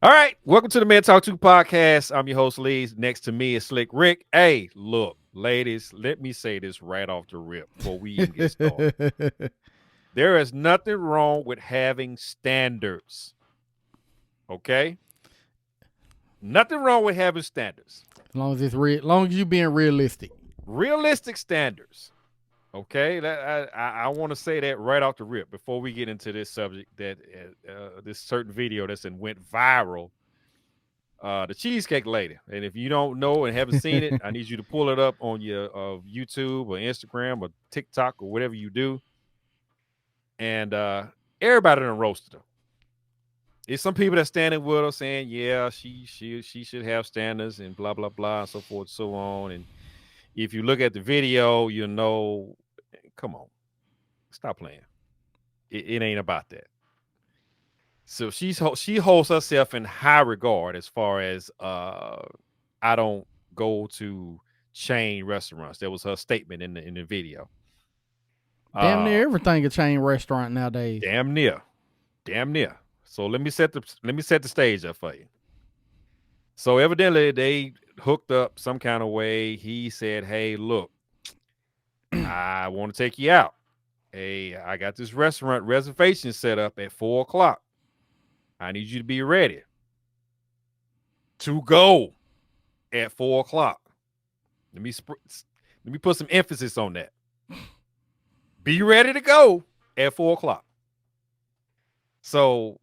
All right, welcome to the Men Talk 2 podcast. I'm your host, Lee. Next to me is Slick Rick. Hey, look, ladies, let me say this right off the rip before we even get started. There is nothing wrong with having standards, okay? Nothing wrong with having standards. As long as it's real, long as you being realistic. Realistic standards, okay? I want to say that right off the rip before we get into this subject that this certain video that's went viral, the Cheesecake Lady. And if you don't know and haven't seen it, I need you to pull it up on your YouTube or Instagram or TikTok or whatever you do. And everybody done roasted her. There's some people that standing with her saying, yeah, she should have standards and blah blah blah and so forth and so on. And if you look at the video, you know, come on, stop playing. It ain't about that. So she holds herself in high regard as far as I don't go to chain restaurants. That was her statement in the video. Damn near everything a chain restaurant nowadays. Damn near, damn near. So let me set the stage up for you. So evidently they hooked up some kind of way. He said, "Hey, look, I want to take you out. Hey, I got this restaurant reservation set up at 4 o'clock. I need you to be ready to go at 4 o'clock. Let me put some emphasis on that. Be ready to go at 4 o'clock. So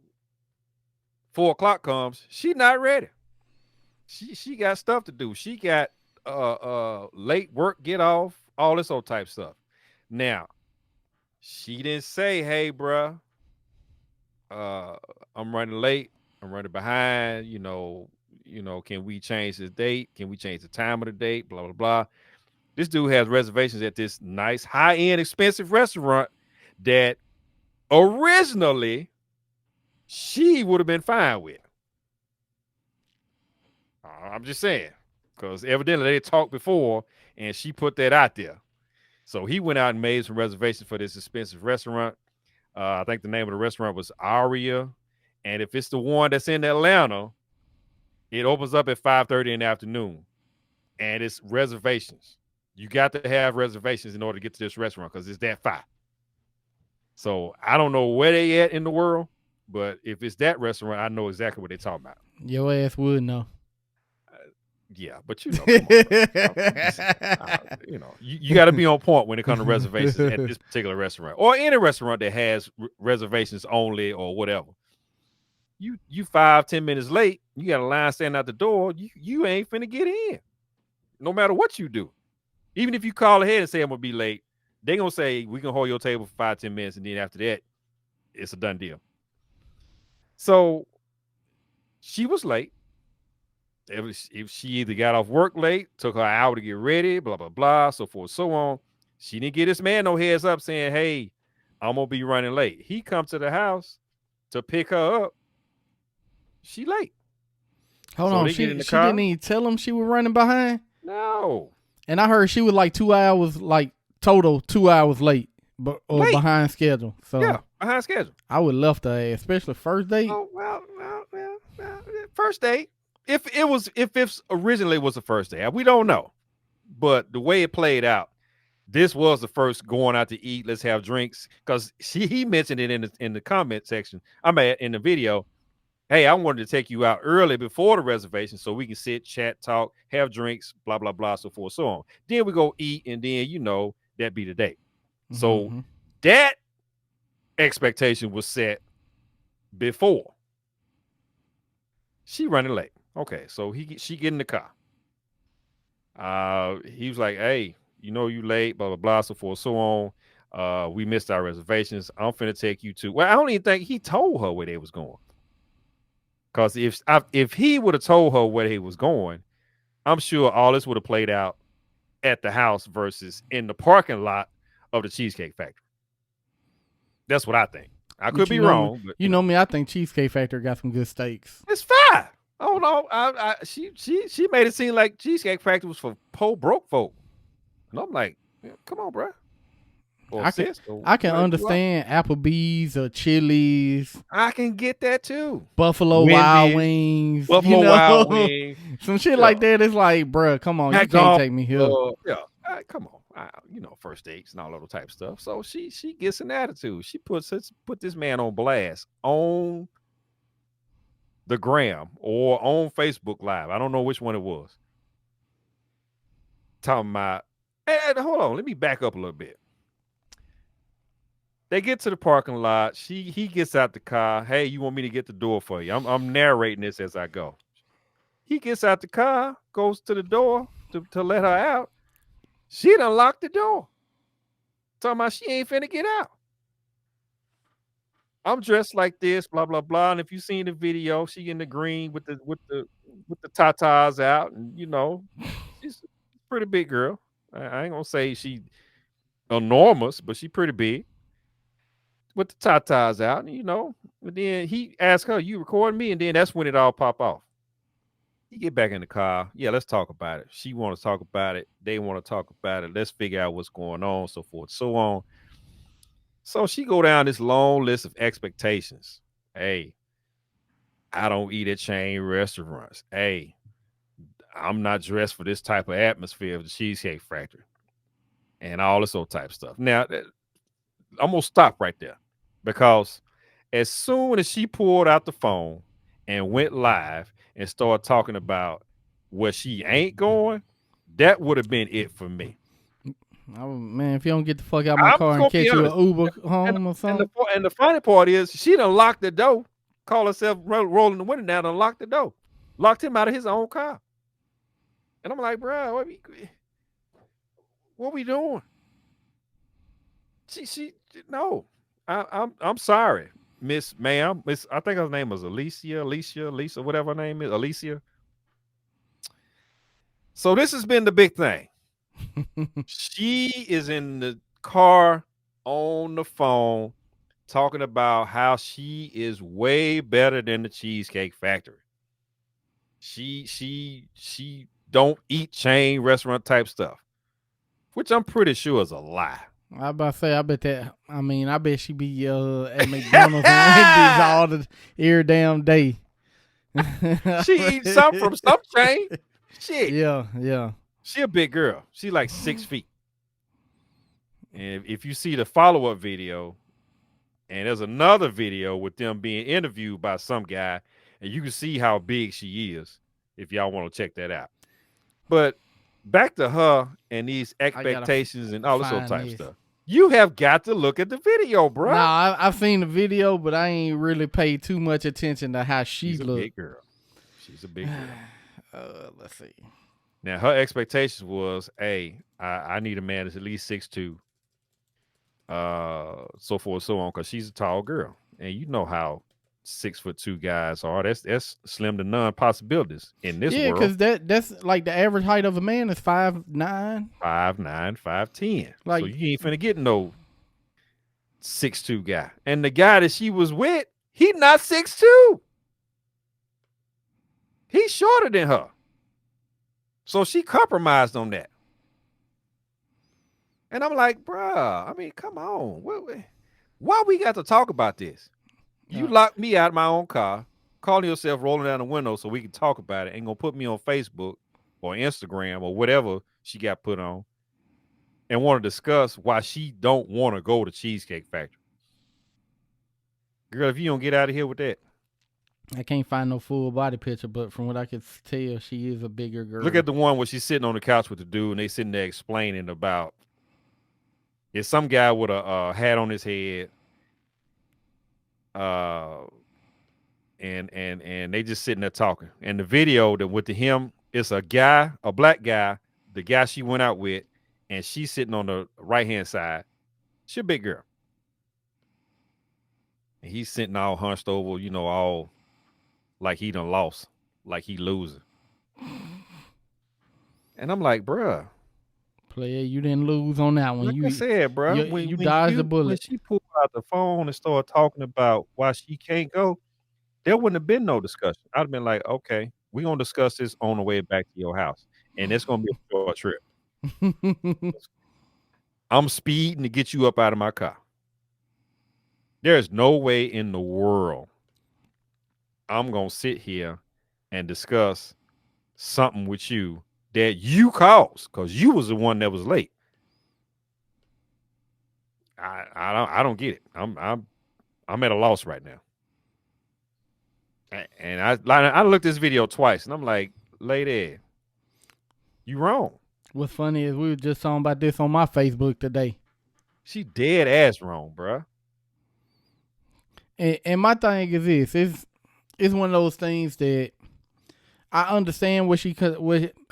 4 o'clock comes, she not ready. She got stuff to do. She got late work, get off, all this old type stuff. Now, she didn't say, hey, bruh, I'm running late, I'm running behind, can we change the date? Can we change the time of the date? Blah, blah, blah. This dude has reservations at this nice, high-end, expensive restaurant that originally she would have been fine with. I'm just saying, because evidently they talked before, and she put that out there. So he went out and made some reservations for this expensive restaurant. I think the name of the restaurant was Aria, and if it's the one that's in Atlanta, it opens up at 5:30 in the afternoon, and it's reservations. You got to have reservations in order to get to this restaurant because it's that far. So I don't know where they at in the world, but if it's that restaurant, I know exactly what they're talking about. Your ass would know. Yeah, but come on, you got to be on point when it comes to reservations at this particular restaurant or any restaurant that has reservations only or whatever. You 5-10 minutes late, you got a line standing out the door. You ain't finna get in, no matter what you do. Even if you call ahead and say I'm gonna be late, they gonna say we can hold your table for 5-10 minutes, and then after that, it's a done deal. So she was late. If she either got off work late, took her an hour to get ready, blah blah blah, so forth, so on. She didn't get this man no heads up saying, "Hey, I'm gonna be running late." He come to the house to pick her up. She late. Hold So on, they get in she the she car. didn't even tell him she was running behind. No, And I heard she was like 2 hours, like total 2 hours late, but or late. behind schedule. So Yeah, behind schedule. I would love to, especially first date. Oh first date. If originally was the first day, we don't know, but the way it played out, this was the first going out to eat. Let's have drinks because he mentioned it in the comment section. I'm at in the video. Hey, I wanted to take you out early before the reservation so we can sit, chat, talk, have drinks, blah blah blah, so forth, so on. Then we go eat, and then that be the day. So Mm-hmm. that expectation was set before. She running late. Okay, so she get in the car. He was like, "Hey, you late, blah blah blah, so forth, so on. We missed our reservations. I'm finna take you to." Well, I don't even think he told her where they was going. Because if he would have told her where he was going, I'm sure all this would have played out at the house versus in the parking lot of the Cheesecake Factory. That's what I think. I could be wrong, but you know me. I think Cheesecake Factory got some good steaks. it's fine. Oh no, she made it seem like Cheesecake Factory was for poor broke folk, and I'm like, yeah, come on, bro. or I can sis or I can whatever you are. understand Applebee's or Chili's, I can get that too. Buffalo Wild Wendy's, Wings, Buffalo Wild Wings, some shit yeah, like that. It's like, bruh, come on, you can't McDonald's, take me here. yeah. Come on, first dates and all that type of stuff. So she gets an attitude. She put this man on blast on the gram or on Facebook Live. I don't know which one it was. Talking about, and hold on, let me back up a little bit. They get to the parking lot. He gets out the car. Hey, you want me to get the door for you? I'm narrating this as I go. He gets out the car, goes to the door to let her out. She done locked the door. Talking about she ain't finna get out. I'm dressed like this, blah blah blah. And if you seen the video, she in the green with the tatas out, and she's a pretty big girl. I ain't gonna say she enormous, but she pretty big with the tatas out, And then he asked her, "You recording me?" And then that's when it all pop off. You get back in the car. Yeah, let's talk about it. She want to talk about it. They want to talk about it. Let's figure out what's going on, so forth, so on. So she go down this long list of expectations. Hey, I don't eat at chain restaurants. Hey, I'm not dressed for this type of atmosphere of the Cheesecake Factory and all this old type of stuff. Now, I'm gonna stop right there because as soon as she pulled out the phone and went live and started talking about where she ain't going, that would have been it for me. Oh, man, if you don't get the fuck out my I'm car just and gonna be catch you honest. an Uber And home or and the something, and the funny part is she done locked the door, call herself rolling the window down and locked the door, locked him out of his own car. And I'm like, bro, what we doing? She no. I'm sorry, Miss Ma'am. Miss, I think her name was Lisa, whatever her name is, Alicia. So this has been the big thing. She is in the car on the phone talking about how she is way better than the Cheesecake Factory. She don't eat chain restaurant type stuff, which I'm pretty sure is a lie. I about to say, I bet she be at McDonald's and Wendy's all the every damn day. She eats something from some chain. Shit. Yeah. She a big girl. She like 6 feet. And if you see the follow-up video, and there's another video with them being interviewed by some guy, and you can see how big she is if y'all want to check that out. But back to her and these expectations and all this old type stuff. You have got to look at the video, bro. Nah, I've seen the video, but I ain't really paid too much attention to how she looked. Big girl. She's a big girl. Let's see. Now her expectations was, hey, I need a man that's at least 6'2", so forth, so on, because she's a tall girl, and you know how 6'2" guys are. That's slim to none possibilities in this world. Yeah, because that's like the average height of a man is 5'9". 5'9", 5'10". Like, so you ain't finna get no 6'2" guy. And the guy that she was with, he not 6'2". He's shorter than her. So she compromised on that. And I'm like, bruh, I mean, come on. Why we got to talk about this? You locked me out of my own car, calling yourself rolling down the window so we can talk about it, and gonna put me on Facebook or Instagram or whatever she got put on, and want to discuss why she don't want to go to Cheesecake Factory. Girl, if you don't get out of here with that. I can't find no full body picture, but from what I could tell, she is a bigger girl. Look at the one where she's sitting on the couch with the dude, and they sitting there explaining about it's some guy with a hat on his head, and they just sitting there talking. And the video that with him, it's a guy, a black guy, the guy she went out with, and she's sitting on the right hand side. She a big girl, and he's sitting all hunched over, all like he done lost, like he losing. And I'm like, bruh, player, you didn't lose on that one. Like I said, bruh, when you dodged the bullet. When she pulled out the phone and started talking about why she can't go, there wouldn't have been no discussion. I'd have been like, okay, we're gonna discuss this on the way back to your house, and it's gonna be a short trip. I'm speeding to get you up out of my car. There's no way in the world I'm going to sit here and discuss something with you that you caused because you was the one that was late. I don't get it. I'm at a loss right now. And I looked this video twice and I'm like, lady, you wrong. What's funny is we were just talking about this on my Facebook today. She dead ass wrong, bruh. And my thing is this: it's one of those things that I understand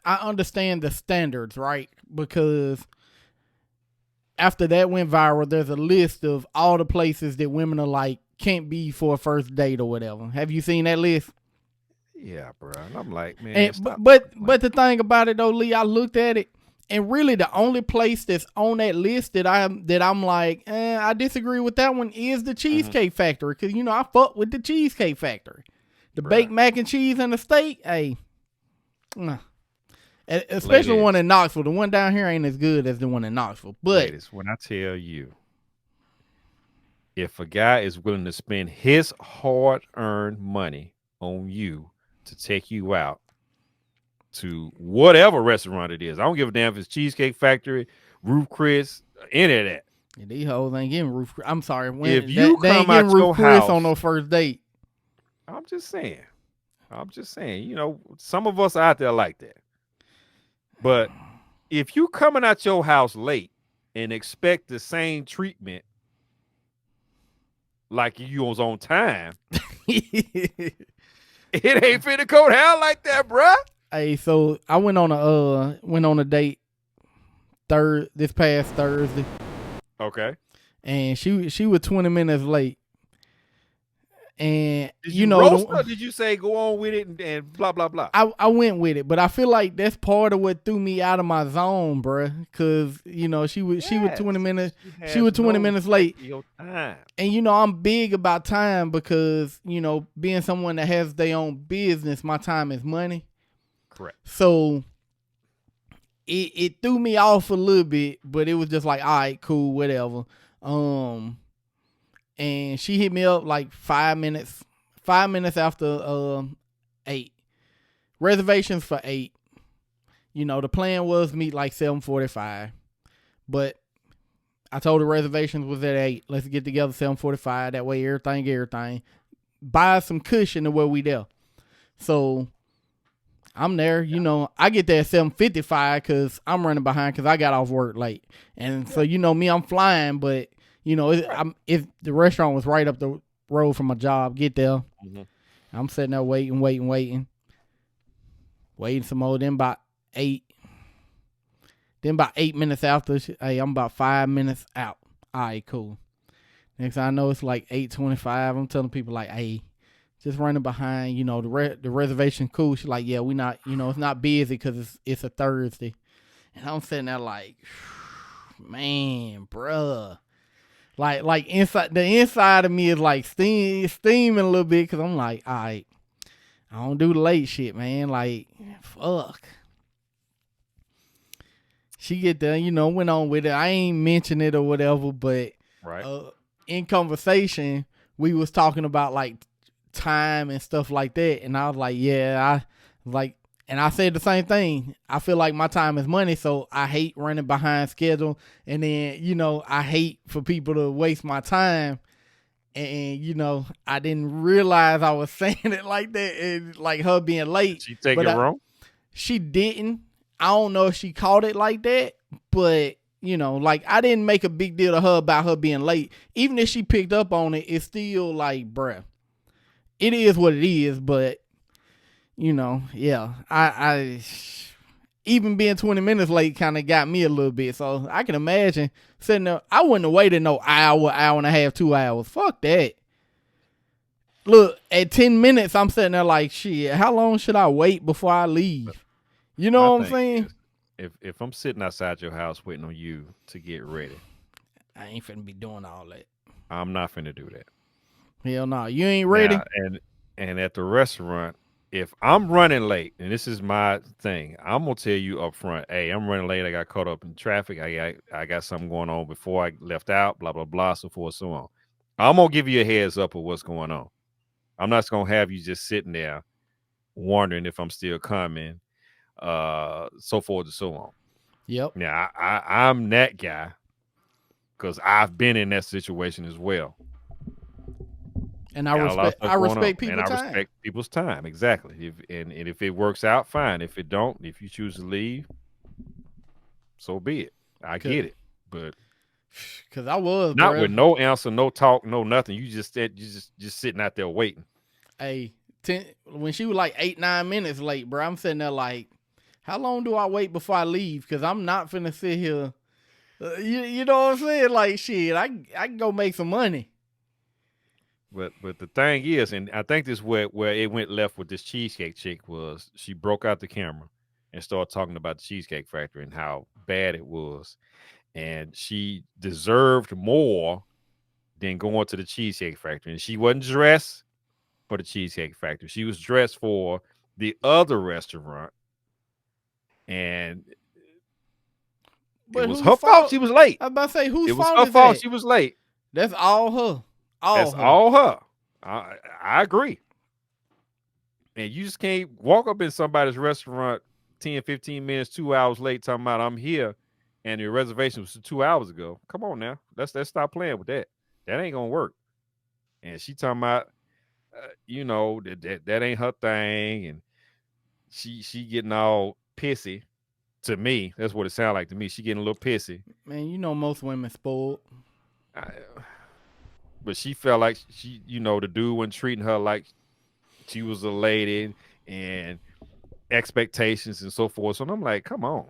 I understand the standards, right? Because after that went viral, there's a list of all the places that women are like can't be for a first date or whatever. Have you seen that list? Yeah, bruh. And I'm like, man, And stop. but the thing about it though, Lee, I looked at it, and really the only place that's on that list that I'm like, I disagree with that one is the Cheesecake Factory, because I fuck with the Cheesecake Factory, the baked mac and cheese and the steak. Hey, especially the one in Knoxville. The one down here ain't as good as the one in Knoxville. But ladies, when I tell you, if a guy is willing to spend his hard-earned money on you to take you out to whatever restaurant it is, I don't give a damn if it's Cheesecake Factory, Roof Chris, any of that. And these hoes ain't getting roof. I'm sorry, if you they ain't come out getting your roof Chris house on no first date. I'm just saying. Some of us out there like that. But if you coming out your house late and expect the same treatment like you was on time, it ain't finna go down like that, bruh. Hey, so I went on a date this past Thursday. Okay. And she was 20 minutes late. And did you roast her, or did you say go on with it and blah blah blah? I went with it, but I feel like that's part of what threw me out of my zone, bruh. Cause she was 20 minutes late. Your time. And I'm big about time because being someone that has their own business, my time is money. Correct. So it threw me off a little bit, but it was just like, all right, cool, whatever. And she hit me up like 5 minutes after 8. Reservations for 8. The plan was meet like 7:45, but I told her reservations was at 8. Let's get together 7:45. That way everything. Buy some cushion to where we there. So I'm there, I get there at 7:55 because I'm running behind because I got off work late. And so me, I'm flying, but if the restaurant was right up the road from my job, get there. Mm-hmm. I'm sitting there waiting some more. Then about 8 minutes after, hey, I'm about 5 minutes out. All right, cool. Next thing I know, it's like 8:25. I'm telling people like, hey, just running behind. The reservation cool. She's like, yeah, we not. It's not busy because it's a Thursday. And I'm sitting there like, man, bruh. Like inside the inside of me is like steaming a little bit because I'm like, all right, I don't do the late shit, man. Like, fuck. She get there, went on with it. I ain't mention it or whatever, but right. In conversation, we was talking about like time and stuff like that, and I was like, yeah, and I said the same thing. I feel like my time is money, so I hate running behind schedule. And then, I hate for people to waste my time. And, I didn't realize I was saying it like that. And like her being late. Did she take it wrong? She didn't. I don't know if she caught it like that. But, I didn't make a big deal to her about her being late. Even if she picked up on it, it's still like, bruh, it is what it is. But, yeah, I even being 20 minutes late kind of got me a little bit. So I can imagine sitting there. I wouldn't have waited no hour and a half, 2 hours. Fuck that. Look, at 10 minutes, I'm sitting there like, shit, how long should I wait before I leave? You know what I'm saying? If I'm sitting outside your house waiting on you to get ready, I ain't finna be doing all that. I'm not finna do that. Hell no. You ain't ready? Now, and at the restaurant, if I'm running late, and this is my thing, I'm gonna tell you up front, hey, I'm running late. I got caught up in traffic. I got something going on before I left out. Blah blah blah, so forth, so on. I'm gonna give you a heads up of what's going on. I'm not gonna have you just sitting there wondering if I'm still coming, so forth and so on. Yep. Now I'm that guy because I've been in that situation as well. And I Got a lot of respect stuff going on, and people I time. respect people's time exactly. And if it works out, fine. If it don't, if you choose to leave, so be it. I Cause, get it, but Cause I was, not bro. with no answer, no talk, no nothing. You just said you just sitting out there waiting. Hey, when she was like 8-9 minutes late, bro, I'm sitting there like, how long do I wait before I leave? Cause I'm not finna sit here. You know what I'm saying? Like shit, I can go make some money. But the thing is, and I think this is where it went left with this cheesecake chick was she broke out the camera and started talking about the Cheesecake Factory and how bad it was, and she deserved more than going to the Cheesecake Factory. And she wasn't dressed for the Cheesecake Factory. She was dressed for the other restaurant, and it But was whose her fault fault? she was late. I was about to say, whose It was fault her is fault that? she was late. That's all her. All That's her. all her. I agree. And you just can't walk up in somebody's restaurant 10, 15 minutes, 2 hours late talking about I'm here and your reservation was 2 hours ago. Come on now. Let's stop playing with that. That ain't gonna work. And she talking about that ain't her thing, and she getting all pissy to me. That's what it sounded like to me. She getting a little pissy. Man, you know most women spoiled. I, but she felt like the dude wasn't treating her like she was a lady and expectations and so forth. So I'm like, come on.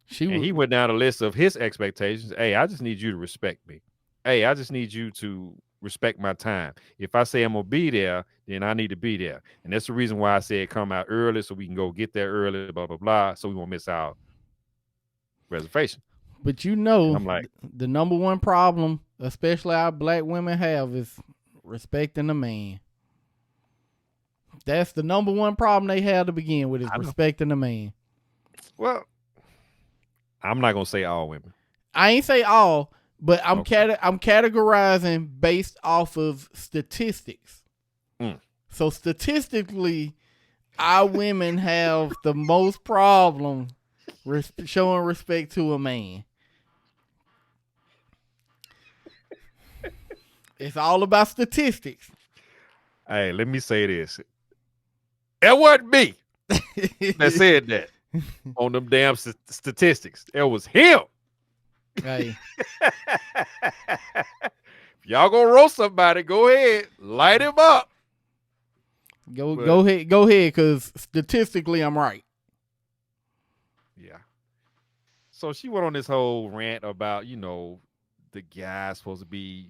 She And was. he went down a list of his expectations. Hey, I just need you to respect me. Hey, I just need you to respect my time. If I say I'm gonna be there, then I need to be there. And that's the reason why I said come out early so we can go get there early, blah, blah, blah. So we won't miss our reservation. But you And know, I'm like, the number one problem, especially our black women have, is respecting the man. That's the number one problem they have to begin with, is I know. respecting the man. Well, I'm not gonna say all women. I ain't say all, but I'm Okay. I'm categorizing based off of statistics. Mm. So statistically, our women have the most problem showing respect to a man. It's all about statistics. Hey, let me say this. It wasn't me that said that on them damn statistics. It was him. Hey, If y'all gonna roast somebody, go ahead, light him up. go ahead, because statistically I'm right. Yeah. So she went on this whole rant about, the guy's supposed to be,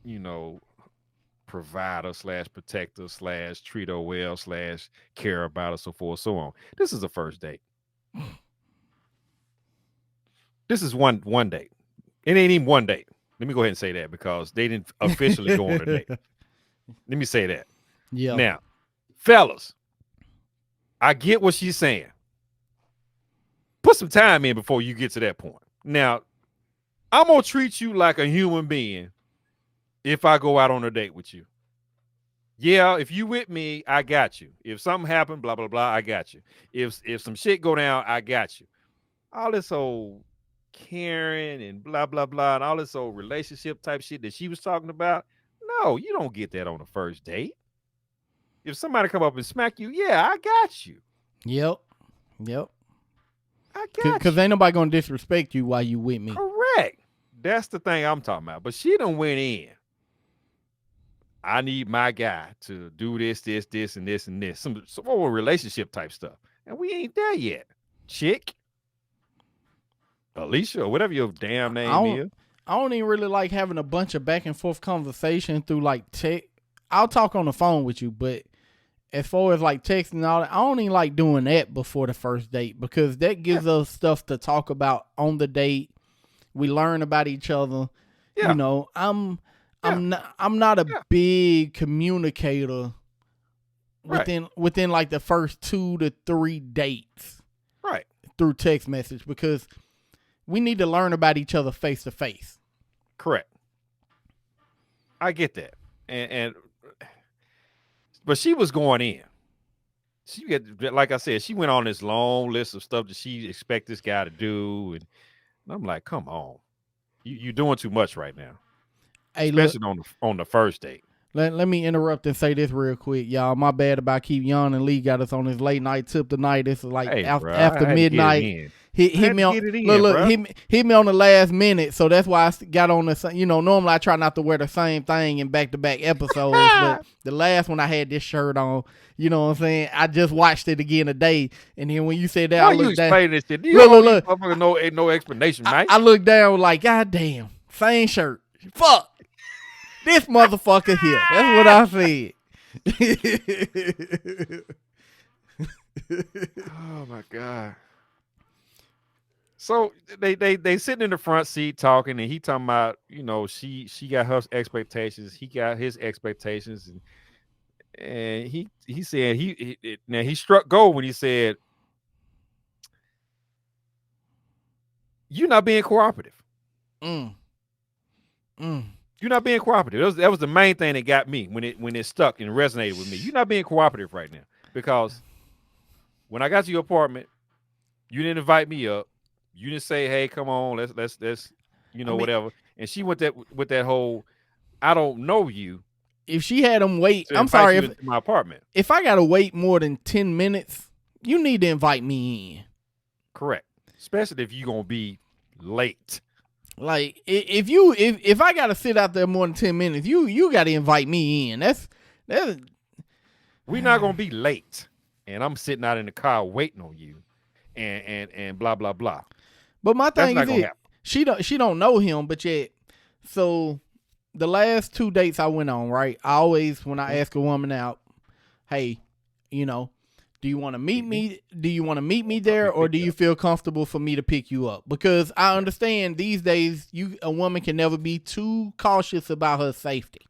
you know, provider slash protector slash treat her well slash care about her, so forth, so on. This is a first date. This is one date. It ain't even one date. Let me go ahead and say that because they didn't officially go on a date. Let me say that. Yeah. Now, fellas, I get what she's saying. Put some time in before you get to that point. Now, I'm going to treat you like a human being if I go out on a date with you. Yeah, if you with me, I got you. If something happened, blah, blah, blah, I got you. If some shit go down, I got you. All this old caring and blah, blah, blah, and all this old relationship type shit that she was talking about. No, you don't get that on the first date. If somebody come up and smack you, yeah, I got you. Yep. I got Because you. ain't nobody gonna disrespect you while you with me. Correct. That's the thing I'm talking about. But she done went in. I need my guy to do this, this, this, and this, and this. Some more relationship type stuff. And we ain't there yet. Chick. Alicia, or whatever your damn name is. I don't even really like having a bunch of back and forth conversation through like text. I'll talk on the phone with you, but as far as like texting and all that, I don't even like doing that before the first date because that gives us stuff to talk about on the date. We learn about each other. Yeah. You know, I'm not a big communicator Right. within like the first 2 to 3 dates Right. through text message, because we need to learn about each other face to face. Correct. I get that. And but she was going in. She get, like I said, she went on this long list of stuff that she expect this guy to do, and I'm like, come on, you're doing too much right now, Hey, look, especially on the first date. let me interrupt and say this real quick, y'all. My bad about keep yawning. Lee got us on his late night tip tonight. It's like Hey, bro, after I had to get it midnight. in. Hit me on. Get it Look, in, look. bro. Hit me on the last minute, so that's why I got on the. Normally I try not to wear the same thing in back to back episodes, but the last one I had this shirt on. You know what I'm saying? I just watched it again today, and then when you said that, Why I you looked down. explaining this shit? You Look. No explanation, man. I looked down like, God damn, same shirt. Fuck. This motherfucker here. That's what I said. Oh my god. So they sitting in the front seat talking, and he talking about, she got her expectations, he got his expectations, and he said now he struck gold when he said, "You're not being cooperative. Mm. You're not being cooperative." That was the main thing that got me when it stuck and resonated with me. You're not being cooperative right now, because when I got to your apartment, you didn't invite me up. You didn't say, "Hey, come on, let's whatever." And she went with that whole, "I don't know you." If she had him wait, To I'm invite sorry. you into my apartment. If I gotta wait more than 10 minutes, you need to invite me in. Correct. Especially if you're gonna be late. Like if I gotta sit out there more than 10 minutes, you gotta invite me in. That's We're not gonna be late, and I'm sitting out in the car waiting on you, and blah blah blah. But my That's thing not is, gonna happen. she don't know him, but yet, so the last 2 dates I went on, right? I always, when I ask a woman out, hey, do you want to meet me? Do you want to meet me there, or do you feel comfortable for me to pick you up? Because I understand these days, a woman can never be too cautious about her safety.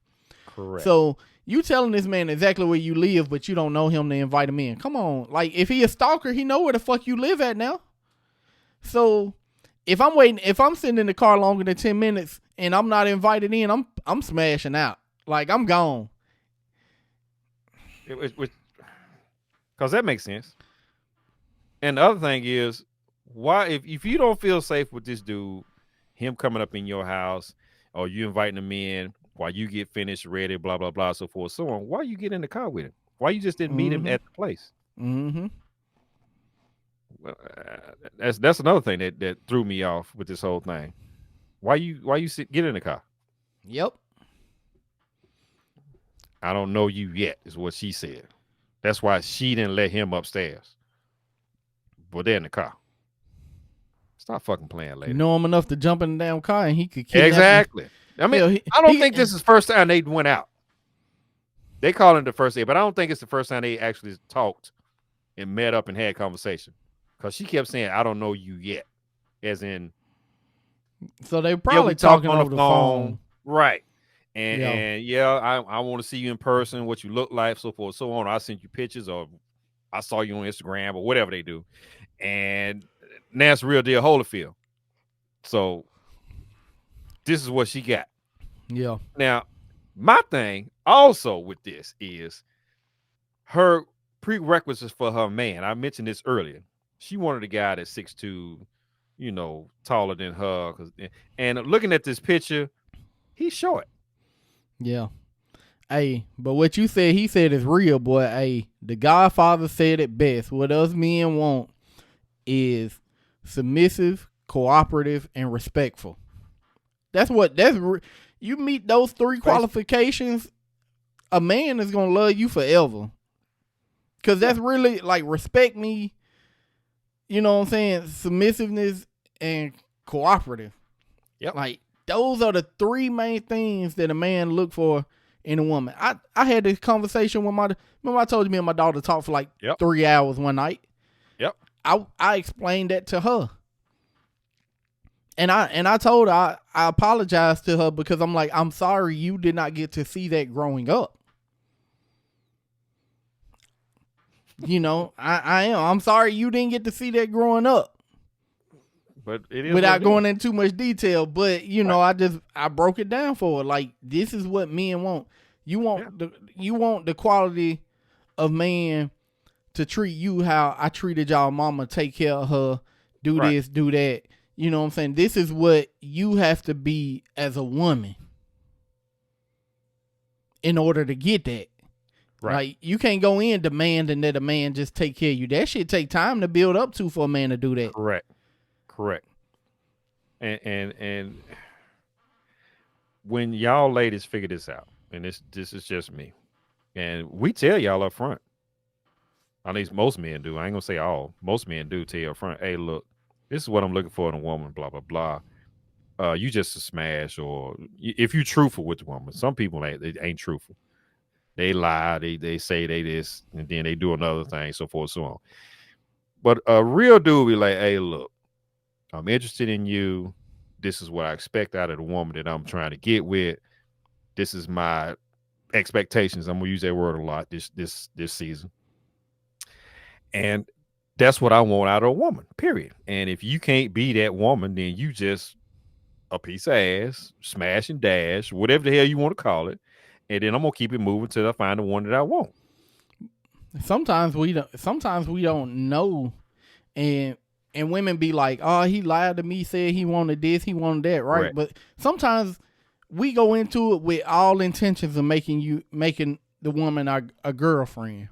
Correct. So you telling this man exactly where you live, but you don't know him to invite him in. Come on, like if he a stalker, he know where the fuck you live at now. So if I'm sitting in the car longer than 10 minutes and I'm not invited in, I'm smashing out. Like I'm gone. Because that makes sense. And the other thing is, why if you don't feel safe with this dude, him coming up in your house, or you inviting him in while you get finished, ready, blah blah blah, so forth, so on, why you get in the car with him? Why you just didn't meet him at the place? Mm-hmm. Well, that's another thing that threw me off with this whole thing. Why you get in the car? Yep. I don't know you yet, is what she said. That's why she didn't let him upstairs. But they're in the car. Stop fucking playing, lady. You know him enough to jump in the damn car and he could kidnap exactly. You. I mean, I don't think this is the first time they went out. They call it the first date, but I don't think it's the first time they actually talked and met up and had conversation. Because she kept saying, "I don't know you yet," as in. So they probably talking over the phone. Right. And I want to see you in person, what you look like, so forth, so on. I sent you pictures, or I saw you on Instagram, or whatever they do. And now it's real deal Holyfield. So this is what she got. Yeah. Now, my thing also with this is her prerequisites for her man. I mentioned this earlier. She wanted a guy that's 6'2", taller than her. And looking at this picture, he's short. Yeah. Hey, but what you said, he said is real, boy. Hey, the Godfather said it best. What us men want is submissive, cooperative, and respectful. You meet those 3 qualifications, a man is gonna love you forever. Cause that's really like respect me. You know what I'm saying? Submissiveness and cooperative. Yep. Like those are the 3 main things that a man look for in a woman. I had this conversation with remember I told you me and my daughter talked for like 3 hours one night. Yep. I explained that to her. And I told her I apologized to her because I'm like, I'm sorry you did not get to see that growing up. You know, I am. I'm sorry you didn't get to see that growing up. But it is what Without it is. going into too much detail, but you Right. know, I broke it down for her. Like, this is what men want. Yeah. You want the quality of man to treat you how I treated y'all mama, take care of her, do Right. this, do that. You know what I'm saying? This is what you have to be as a woman in order to get that. Right. Like, you can't go in demanding that a man just take care of you. That shit take time to build up to for a man to do that. Correct. Correct. And when y'all ladies figure this out, and this is just me, and we tell y'all up front. At least most men do. I ain't gonna say all. Most men do tell you up front, hey, look, this is what I'm looking for in a woman, blah, blah, blah. You just a smash, or if you truthful with the woman. Some people ain't truthful. They lie, they say they this, and then they do another thing, so forth, so on. But a real dude be like, hey, look, I'm interested in you. This is what I expect out of the woman that I'm trying to get with. This is my expectations. I'm gonna use that word a lot this season. And that's what I want out of a woman, period. And if you can't be that woman, then you just a piece of ass, smash and dash, whatever the hell you want to call it. And then I'm gonna keep it moving till I find the one that I want. Sometimes we don't. Sometimes we don't know, and women be like, "Oh, he lied to me. Said he wanted this, he wanted that, right?" Correct. But sometimes we go into it with all intentions of making the woman a girlfriend,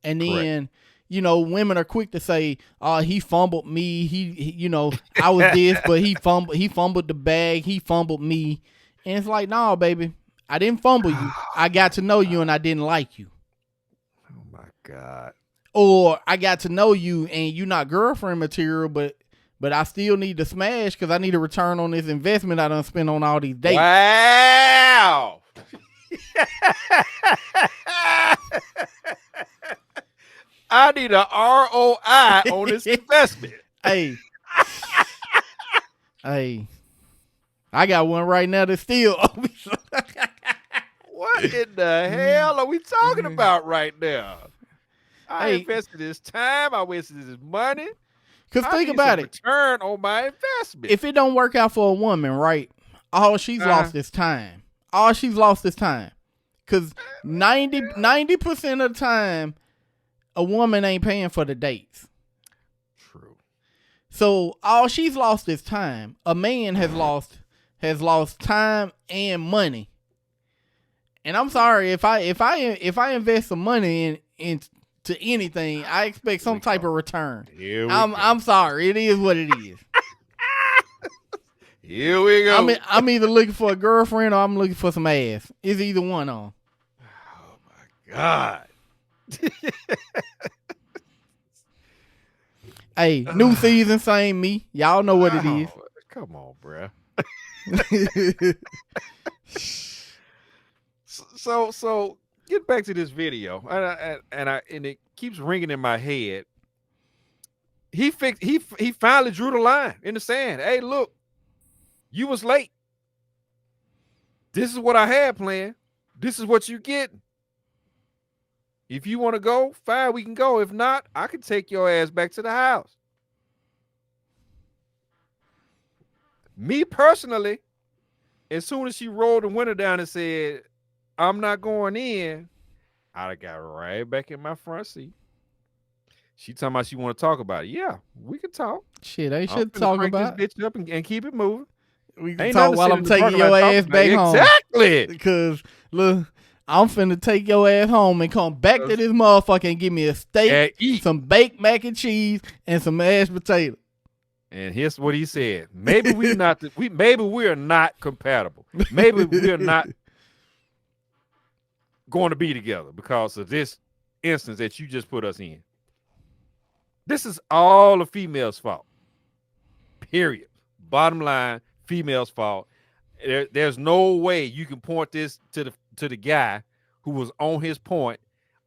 and Correct. then, you know, women are quick to say, "Oh, he fumbled me. You know, I was this, but he fumbled the bag. He fumbled me." And it's like, "No, baby, I didn't fumble you. I got to know you, and I didn't like you." Oh my God. Or I got to know you and you not girlfriend material, but I still need to smash because I need a return on this investment I done spent on all these dates. Wow. I need a ROI on this investment. Hey, hey, I got one right now that still owe me. What in the hell are we talking about right now? I Hey, invested this time. I wasted this money. because I think need some about it. return on my investment. If it don't work out for a woman, right? All she's lost is time. All she's lost is time. Because 90% of the time, a woman ain't paying for the dates. True. So all she's lost is time. A man has lost time and money. And I'm sorry if I invest some money into anything, I expect some type of return. Here we go. I'm sorry, it is what it is. Here we go. I'm either looking for a girlfriend or I'm looking for some ass. It's either one on. Oh my God. Hey, new season, same me. Y'all know what it is. Oh, come on, bruh. So get back to this video, and it keeps ringing in my head. He finally drew the line in the sand. Hey, look, you was late. This is what I had planned. This is what you getting. If you want to go, fine, we can go. If not, I can take your ass back to the house. Me personally, as soon as she rolled the window down and said, I'm not going in, I got right back in my front seat. She talking about she want to talk about it. Yeah, we can talk. Shit, they I'm should finna talk crank about this bitch up and keep it moving. We can Ain't talk nothing to while sit I'm in the taking parking your lot talking ass about. back home. Exactly. Because look, I'm finna take your ass home and come back to this motherfucker and give me a steak, some baked mac and cheese, and some mashed potato. And here's what he said: maybe we are not compatible. Maybe we're not going to be together because of this instance that you just put us in. This is all the female's fault. Period. Bottom line, female's fault. There's no way you can point this to the guy who was on his point,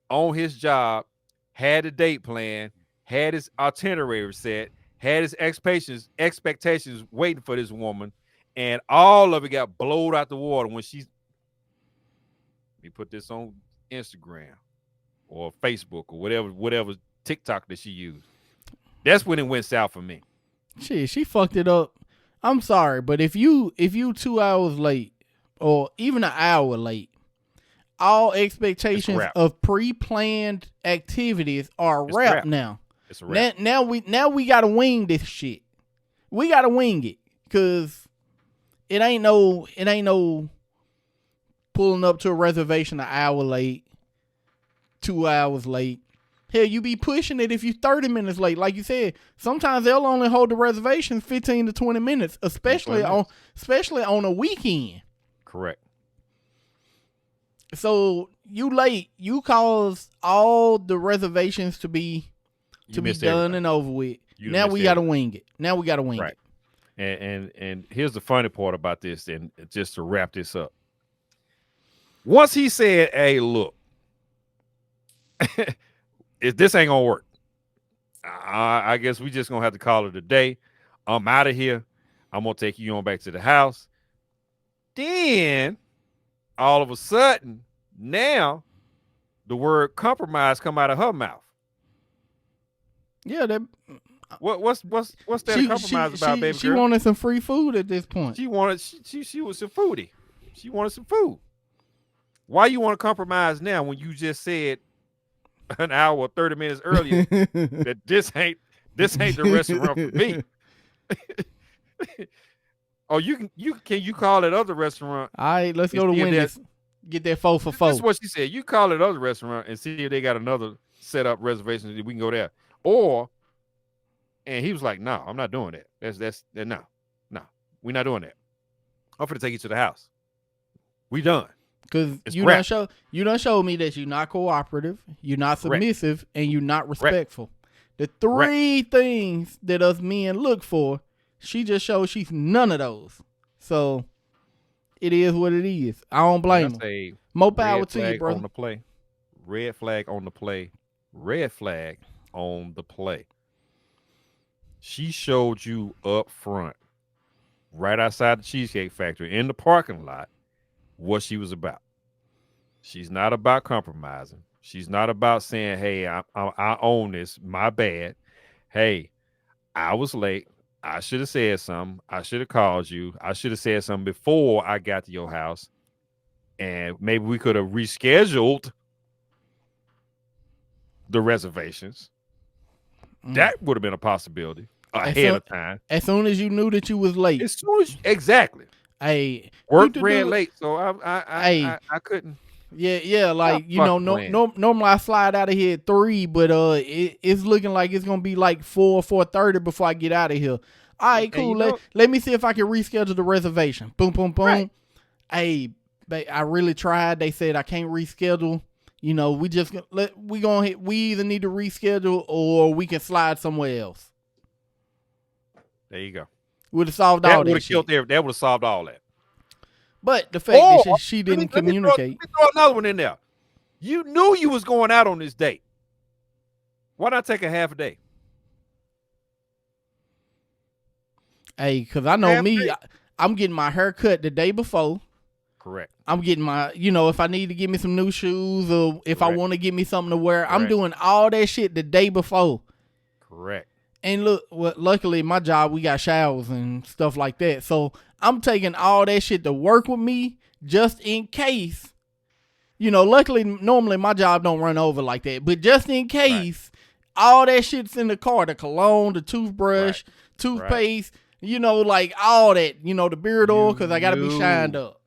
on his job, had a date plan, had his itinerary set, had his expectations waiting for this woman, and all of it got blown out the water when she. Let me put this on Instagram. or Facebook or whatever TikTok that she used. That's when it went south for me. Shit, she fucked it up. I'm sorry, but if you 2 hours late or even an hour late, all It's a expectations wrap. of pre-planned activities are It's a wrapped wrap. now. It's a wrap. Now we gotta wing this shit. We gotta wing it, cause it ain't no pulling up to a reservation an hour late, 2 hours late. Hell, you be pushing it if you 30 minutes late. Like you said, sometimes they'll only hold the reservations 15 to 20 minutes, 20 minutes. especially on a weekend. Correct. So you late, you cause all the reservations to be You missed done everything. and over with. You Now missed we gotta everything. wing it. Now we gotta wing Right. it. And here's the funny part about this, and just to wrap this up. Once he said, "Hey, look, this ain't gonna work. I guess we just gonna have to call it a day. I'm out of here. I'm gonna take you on back to the house." Then all of a sudden, now the word compromise come out of her mouth. Yeah, that What's that she compromise she about, she baby she girl? wanted some free food at this point. She wanted she was a foodie. She wanted some food. Why you want to compromise now when you just said an hour or 30 minutes earlier that this ain't the restaurant for me? Or can you call it other restaurant All right, let's and go to see if Wendy's. Get that 4 for this is 4. what she said. You call it other restaurant and see if they got another set up reservations that we can go there. Or and he was like, "No, I'm not doing that. No, we're not doing that. I'm finna take you to the house. We done. Because It's you wrap. done showed me that you're not cooperative, you're not Correct. submissive, and you're not Correct. respectful. The three things that us men look for, she just shows she's none of those. So it is what it is. I don't blame her. Say More power red to you, flag brother. on the play. Red flag on the play. Red flag on the play. She showed you up front, right outside the Cheesecake Factory in the parking lot, what she was about. She's not about compromising. She's not about saying, "Hey, I own this. My bad. Hey, I was late. I should have said something. I should have called you. I should have said something before I got to your house, and maybe we could have rescheduled the reservations. That would have been a possibility ahead of time. As soon as you knew that you was late. As soon as exactly. Hey, Work ran late, so I couldn't. Yeah, like normally I slide out of here at 3, but it's looking like it's gonna be like 4:30 before I get out of here. All right, cool. Let me see if I can reschedule the reservation. Boom, boom, boom. Right. Hey, I really tried. They said I can't reschedule. We either need to reschedule or we can slide somewhere else. There you go. Would have solved all that. That would have solved all that. But the fact that she didn't communicate. Let me throw another one in there. You knew you was going out on this date. Why not take a half a day? Hey, because I know me, I'm getting my hair cut the day before. Correct. I'm getting my, if I need to get me some new shoes or if I want to get me something to wear, I'm doing all that shit the day before. Correct. And look, luckily my job, we got showers and stuff like that. So I'm taking all that shit to work with me just in case. Luckily, normally my job don't run over like that. But just in case, all that shit's in the car. The cologne, the toothbrush, toothpaste, like all that. The beard oil, because I got to be shined up.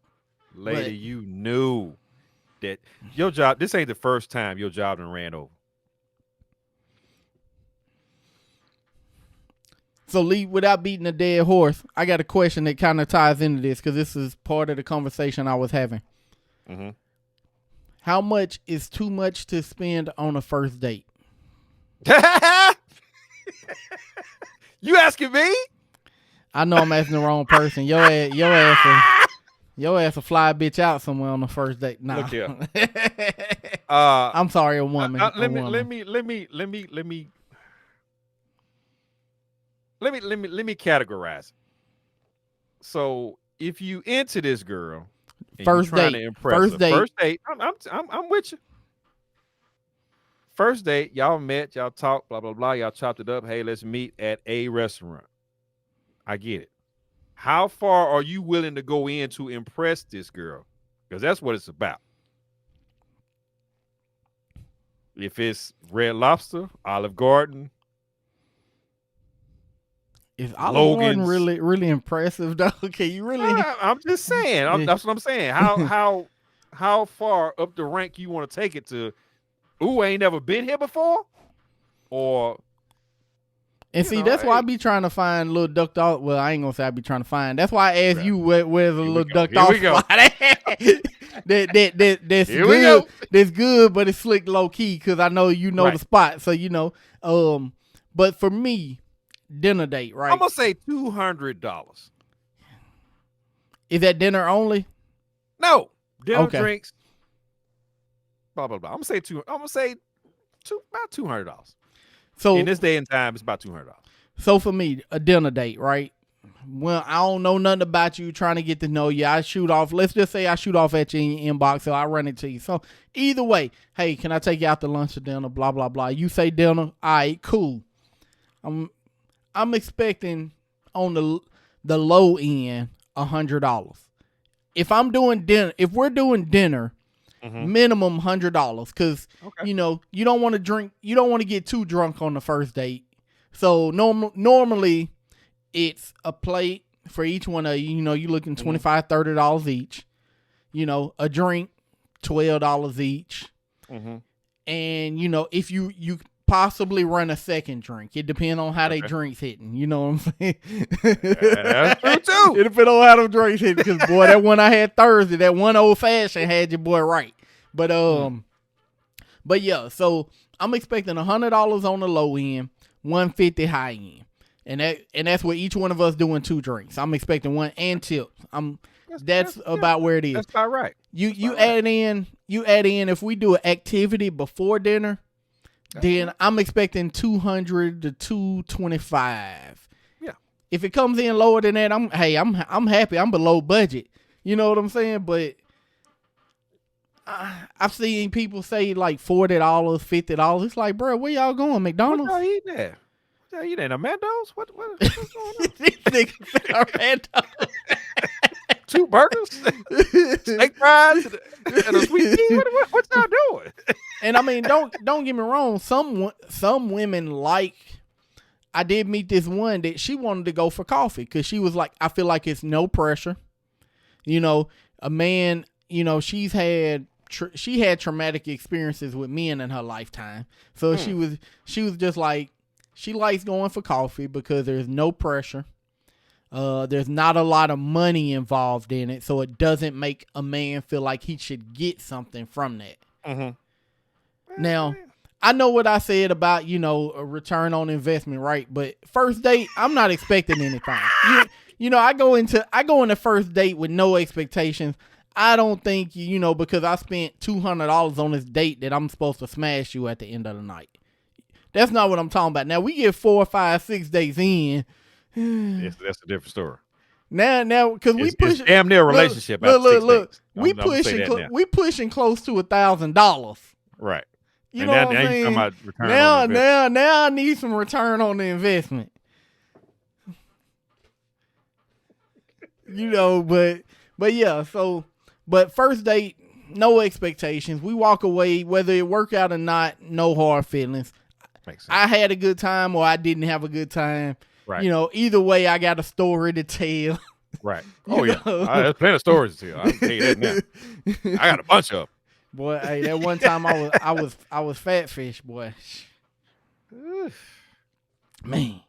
Lady, you knew that your job, this ain't the first time your job done ran over. So, Lee, without beating a dead horse, I got a question that kind of ties into this because this is part of the conversation I was having. Mm-hmm. How much is too much to spend on a first date? You asking me? I know I'm asking the wrong person. Your ass will fly a bitch out somewhere on the first date. Nah. Look here. I'm sorry, a woman. Let me categorize it. So if you into this girl, and first trying date, to impress her, first date, I'm with you. first date, y'all met, y'all talked, blah blah blah, y'all chopped it up. Hey, let's meet at a restaurant. I get it. How far are you willing to go in to impress this girl? Because that's what it's about. If it's Red Lobster, Olive Garden, Is Olive Garden Logan's, really impressive though? Can you really? I'm just saying. That's what I'm saying. How far up the rank you want to take it to? Ooh, ain't never been here before, or And see, that's why I be trying to find little ducked off. Well, I ain't gonna say I be trying to find. That's why I asked you where's a little ducked off spot that's Here good. That's good, but it's slick low key because I know you know the spot. So you know. But for me, dinner date, right? I'm gonna say $200. Is that dinner only? No, dinner, drinks, blah blah blah. I'm gonna say about $200. So in this day and time, it's about $200. So for me, a dinner date, right? Well, I don't know nothing about you, trying to get to know you. I shoot off. Let's just say I shoot off at your inbox, so I run into you. So either way, hey, can I take you out to lunch or dinner? Blah blah blah. You say dinner, all right, cool. I'm expecting on the low end $100. If I'm doing dinner, if we're doing dinner, minimum $100, because you know you don't want to drink, you don't want to get too drunk on the first date. So normally it's a plate for each one of you. You know, you're looking $25, $30 each. You know, a drink $12 each. And you know, if you possibly run a second drink, it depends on how they drinks hitting. You know what I'm saying? That's true too. It depends on how them drinks hitting. Because boy, that one I had Thursday, that one old fashioned had your boy right. But yeah, so I'm expecting $100 on the low end, $150 high end, and that's what each one of us doing 2 drinks. I'm expecting one and tips. That's about where it is. That's about right. You add in if we do an activity before dinner, then I'm expecting $200 to $225. Yeah. If it comes in lower than that, I'm happy. I'm below budget. You know what I'm saying? But I've seen people say like $40, $50. It's like, bro, where y'all going? McDonald's? What y'all eating at? What y'all eating at? Amando's? What's going on? These niggas are Amando's. 2 burgers, steak fries, and a sweet tea. What y'all doing? And I mean, don't get me wrong. Some women like. I did meet this one that she wanted to go for coffee because she was like, I feel like it's no pressure. You know, a man. You know, she had traumatic experiences with men in her lifetime, so she was just like, she likes going for coffee because there's no pressure. There's not a lot of money involved in it, so it doesn't make a man feel like he should get something from that. Now, I know what I said about, you know, a return on investment, right? But first date, I'm not expecting anything. You know, I go into first date with no expectations. I don't think, you know, because I spent $200 on this date that I'm supposed to smash you at the end of the night. That's not what I'm talking about. Now, we get 4, 5, 6 days in. That's a different story. Now, because we push damn near a relationship. Look. We pushing close to $1,000. Right. You know what I'm saying? Now I need some return on the investment. You know, but yeah. So, but first date, no expectations. We walk away, whether it work out or not, no hard feelings. Makes sense. I had a good time or I didn't have a good time. Right. You know, either way, I got a story to tell. Right. Oh, yeah. There's plenty of stories to tell. I can tell you that now. I got a bunch of them. Boy, hey, that one time I was fat fish, boy. Man.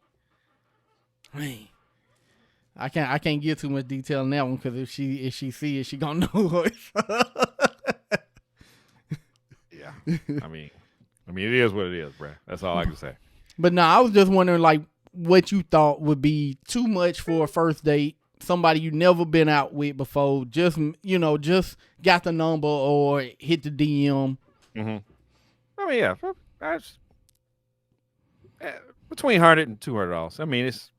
I can't give too much detail on that one because if she see it, she gonna know it. Yeah. I mean, it is what it is, bro. That's all I can say. But no, I was just wondering, like, what you thought would be too much for a first date. Somebody you never been out with before, just got the number or hit the DM. I mean, yeah, that's between $100 and $200. I mean, it's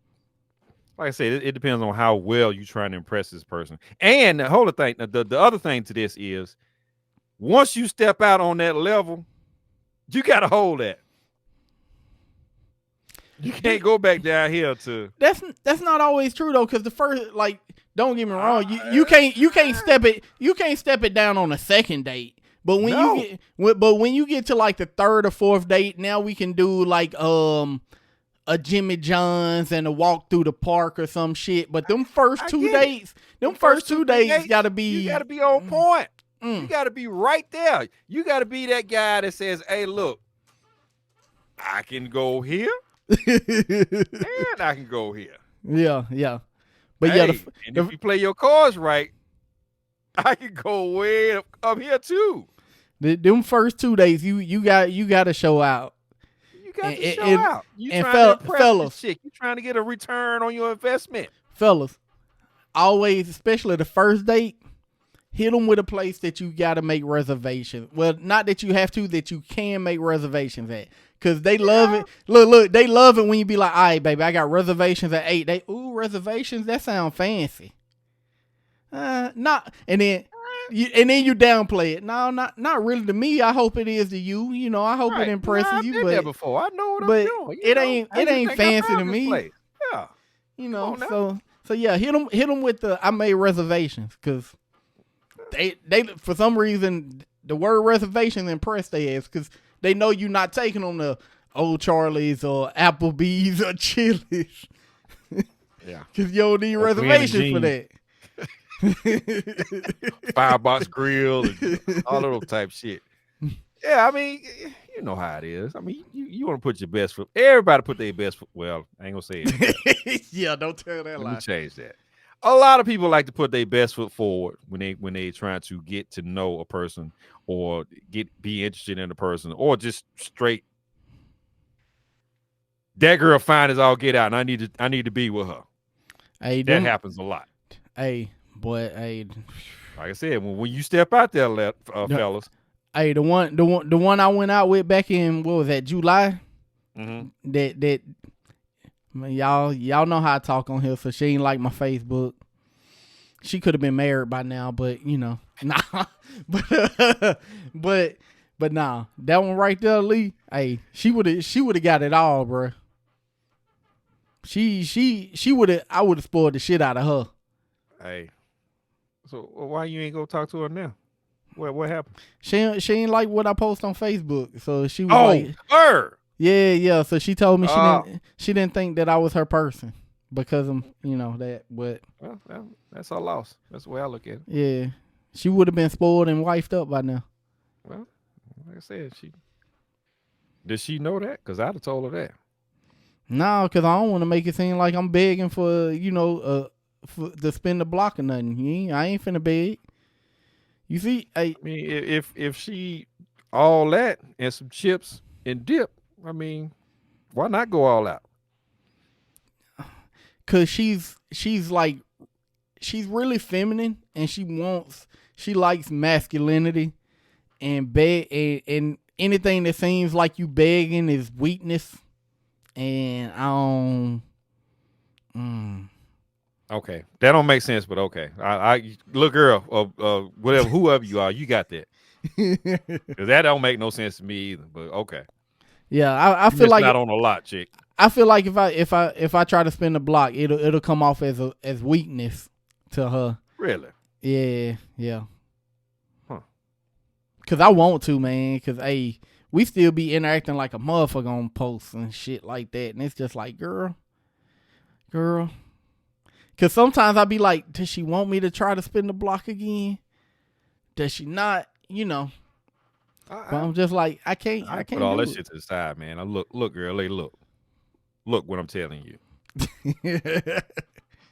like I said, it depends on how well you trying to impress this person. And the whole thing, the other thing to this is, once you step out on that level, You got to hold that. You can't go back down here to. That's not always true though, because the first, like, don't get me wrong, you can't step it down on a second date. But when you get to like the third or fourth date, now we can do like a Jimmy John's and a walk through the park or some shit. But them first two dates gotta be. You gotta be on point. You gotta be right there. You gotta be that guy that says, "Hey, look, I can go here, and I can go here." Yeah. But hey, and if you play your cards right, I can go way up here too. Them first 2 days, you got to show out. You got to show out. You trying to impress fellas, this chick. You trying to get a return on your investment, fellas. Always, especially the first date, hit them with a place that you got to make reservations. Well, not that you have to, that you can make reservations at. Because they love it. Look, they love it when you be like, all right, baby, I got reservations at 8. Reservations? That sound fancy. Not. And then you downplay it. No, not really to me. I hope it is to you. You know, I hope it impresses you. I've been there before. I know what I'm doing. It ain't fancy to me. Yeah. You know, so yeah, hit them with the I made reservations, because they for some reason the word reservation impressed their ass, because they know you're not taking them to Old Charlie's or Applebee's or Chili's. Yeah. Because you don't need reservations for that. Firebox grill and all of those type shit. Yeah, I mean, you know how it is. I mean, you want to put your best foot. Everybody put their best foot. Well, I ain't gonna say it. Yeah, don't tell that lie. Let me change that. A lot of people like to put their best foot forward when they trying to get to know a person or be interested in a person, or just straight. That girl fine as all get out, and I need to be with her. Hey, that happens a lot. Hey, boy, hey. Like I said, when you step out there, fellas. Hey, the one I went out with back in, what was that, July? Mm-hmm. That man, y'all know how I talk on here, so she ain't like my Facebook. She could have been married by now, but you know, nah. but nah, that one right there, Lee. Hey, she would have got it all, bro. She would have. I would have spoiled the shit out of her. Hey, so why you ain't go talk to her now? What happened? She ain't like what I post on Facebook, so she was like, her. Yeah. So she told me she didn't think that I was her person because of that. But well, that's her loss. That's the way I look at it. Yeah, she would have been spoiled and wifed up by now. Well, like I said, did she know that? Because I'd have told her that. No, because I don't want to make it seem like I'm begging for to spin the block or nothing. I ain't finna beg. You see, I mean, if she all that and some chips and dip, I mean, why not go all out? Cause she's really feminine, and she likes masculinity, and and anything that seems like you begging is weakness, and I don't. Okay, that don't make sense, but okay. I look, girl, whatever, whoever you are, you got that. Because that don't make no sense to me either. But okay. Yeah, I feel like not on a lot, chick. I feel like if I try to spin the block, it'll come off as weakness to her. Really? Yeah. Huh? Cause I want to, man. Cause we still be interacting like a motherfucker on posts and shit like that, and it's just like, girl. Cause sometimes I be like, does she want me to try to spin the block again? Does she not? But I'm just like, I can't. Put all that shit to the side, man. I look, girl, look what I'm telling you.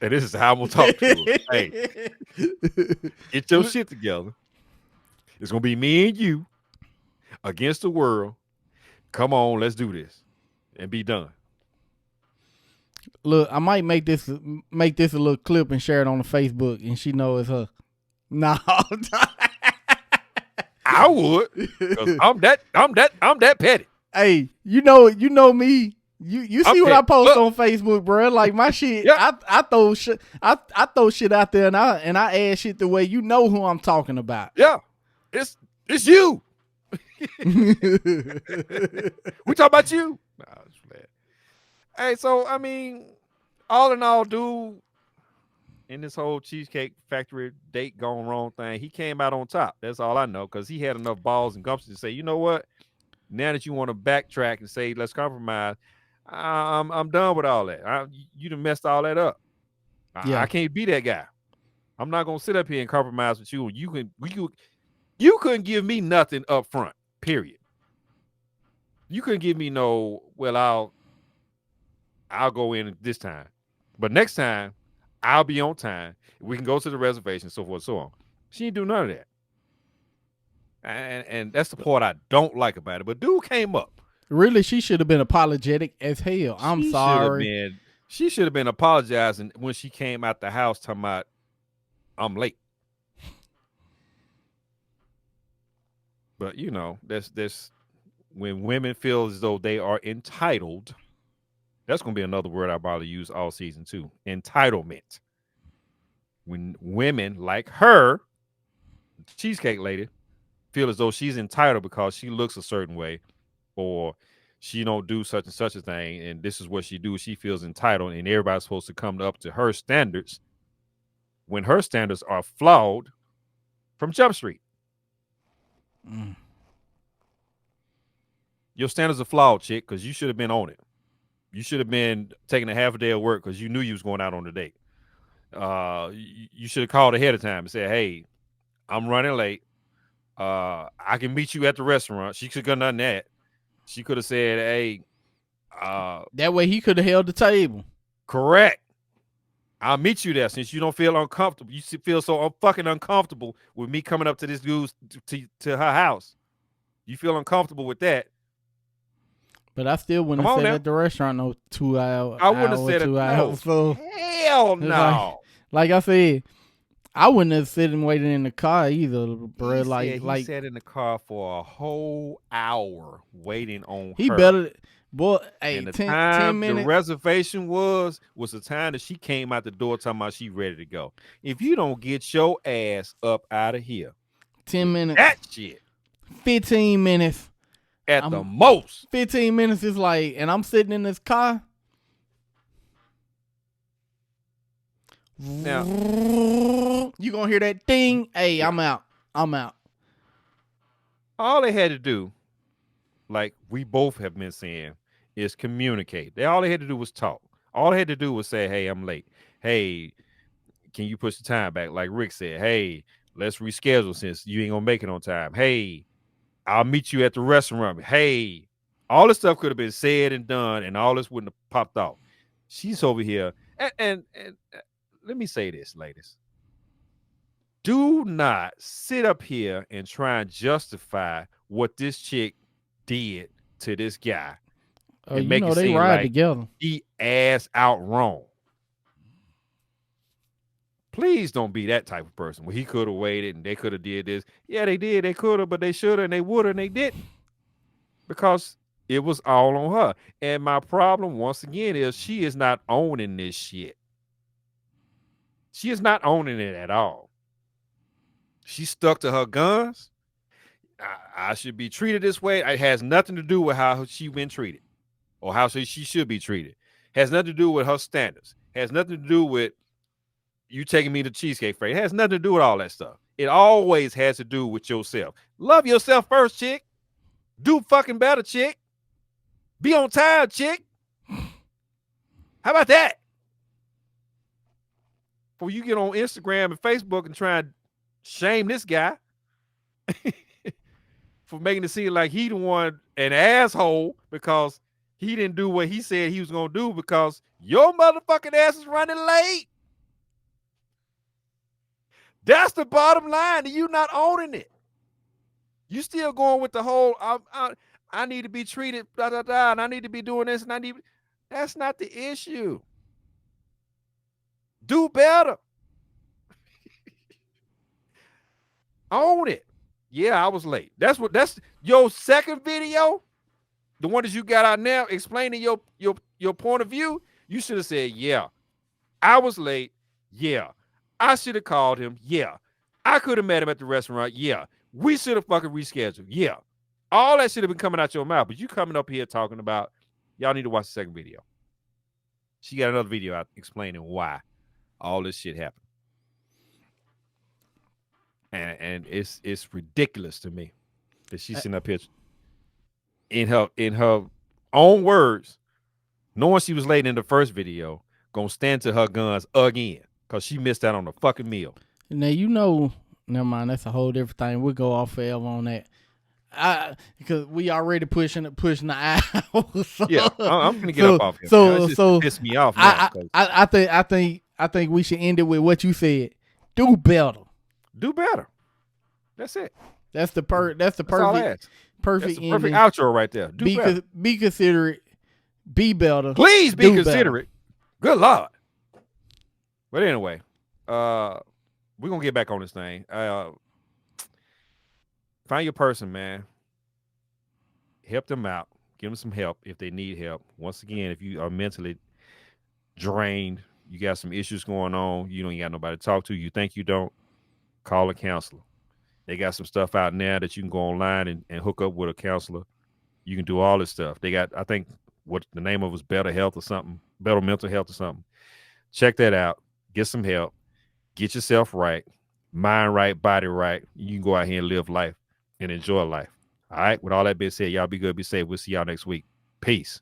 And this is how I'm gonna talk to her. Hey, get your shit together. It's gonna be me and you against the world. Come on, let's do this and be done. Look, I might make this a little clip and share it on the Facebook, and she knows it's her. No, I would, because I'm that petty. Hey, you know me. You see what I post on Facebook, bro? Like my shit, yeah. I throw shit out there, and I add shit the way you know who I'm talking about. Yeah, it's you. We talk about you. Nah, I was playing. Hey, so I mean, all in all, dude, in this whole Cheesecake Factory date gone wrong thing, he came out on top. That's all I know, because he had enough balls and gumption to say, you know what? Now that you want to backtrack and say let's compromise, I'm done with all that. You done messed all that up. I Yeah. can't be that guy. I'm not gonna sit up here and compromise with you. You couldn't give me nothing up front. Period. You couldn't give me no. Well, I'll go in this time, but next time I'll be on time. We can go to the reservation, so forth, and so on. She didn't do none of that, and that's the part I don't like about it. But dude came up. Really, she should have been apologetic as hell. I'm She should have sorry. been. She should have been apologizing when she came out the house, talking about I'm late. But you know, that's when women feel as though they are entitled. That's gonna be another word I probably use all season too. Entitlement. When women like her, cheesecake lady, feel as though she's entitled because she looks a certain way, or she don't do such and such a thing, and this is what she do. She feels entitled, and everybody's supposed to come up to her standards when her standards are flawed from Jump Street. Mm. Your standards are flawed, chick, because you should have been on it. You should have been taking a half a day of work because you knew you was going out on the date. You should have called ahead of time and said, "Hey, I'm running late. I can meet you at the restaurant." She could have done that. She could have said, "Hey, That way he could have held the table. correct. I'll meet you there since you don't feel uncomfortable. You feel so fucking uncomfortable with me coming up to this dude's to her house. You feel uncomfortable with that. But I still wouldn't Come have on said now. at the restaurant no 2 hour. I wouldn't have hour, said it. 2 hours. No, So hell it's like I said, I wouldn't have sit and waited in the car either, bro. He sat in the car for a whole hour waiting on he her. better, boy. Hey, And the 10 time the minutes. reservation was the time that she came out the door talking about she ready to go. If you don't get your ass up out of here, 10 minutes. that shit 15 minutes. at the most. 15 minutes is like, and I'm sitting in this car. Now, You gonna hear that ding? Hey, yeah. I'm out. I'm out. All they had to do, like we both have been saying, is communicate. All they had to do was talk. All they had to do was say, "Hey, I'm late. Hey, can you push the time back?" Like Rick said, "Hey, let's reschedule since you ain't gonna make it on time. Hey, I'll meet you at the restaurant. Hey," all this stuff could have been said and done, and all this wouldn't have popped off. She's over here, and let me say this, ladies. Do not sit up here and try and justify what this chick did to this guy and You make know it they seem ride like together. he ass out wrong. Please don't be that type of person. Well, he could have waited and they could have did this. Yeah, they did. They could have, but they should have and they would have and they didn't. Because it was all on her. And my problem, once again, is she is not owning this shit. She is not owning it at all. She stuck to her guns. I should be treated this way. It has nothing to do with how she been treated or how she should be treated. Has nothing to do with her standards. Has nothing to do with you taking me to Cheesecake Factory. It has nothing to do with all that stuff. It always has to do with yourself. Love yourself first, chick. Do fucking better, chick. Be on time, chick. How about that? Before you get on Instagram and Facebook and try and shame this guy for making it seem like he the one an asshole because he didn't do what he said he was gonna do because your motherfucking ass is running late. That's the bottom line. You not owning it. You still going with the whole I need to be treated blah blah blah, and I need to be doing this, and I need. That's not the issue. Do better. Own it. Yeah, I was late. That's your second video, the one that you got out now, explaining your point of view. You should have said, "Yeah, I was late. Yeah, I should have called him. Yeah, I could have met him at the restaurant. Yeah, we should have fucking rescheduled. Yeah." All that should have been coming out your mouth, but you coming up here talking about y'all need to watch the second video. She got another video out explaining why all this shit happened. And it's ridiculous to me that she's sitting up here in her own words, knowing she was late in the first video, gonna stand to her guns again because she missed out on the fucking meal. Now never mind. That's a whole different thing. We'll go off forever on that. Because we already pushing the hour. So, yeah, I'm gonna get up off here. So piss me off. Now, I think we should end it with what you said. Do better. Do better. That's it. That's the perfect outro right there. Be considerate. Be better. Please be considerate. Better. Good Lord. But anyway, we're gonna get back on this thing. Find your person, man. Help them out. Give them some help if they need help. Once again, if you are mentally drained, you got some issues going on, you don't got nobody to talk to, you think you don't, call a counselor. They got some stuff out now that you can go online and hook up with a counselor. You can do all this stuff. They got, I think, what the name of it was Better Health or something, Better Mental Health or something. Check that out. Get some help. Get yourself right. Mind right, body right. You can go out here and live life and enjoy life. All right. With all that being said, y'all be good, be safe. We'll see y'all next week. Peace.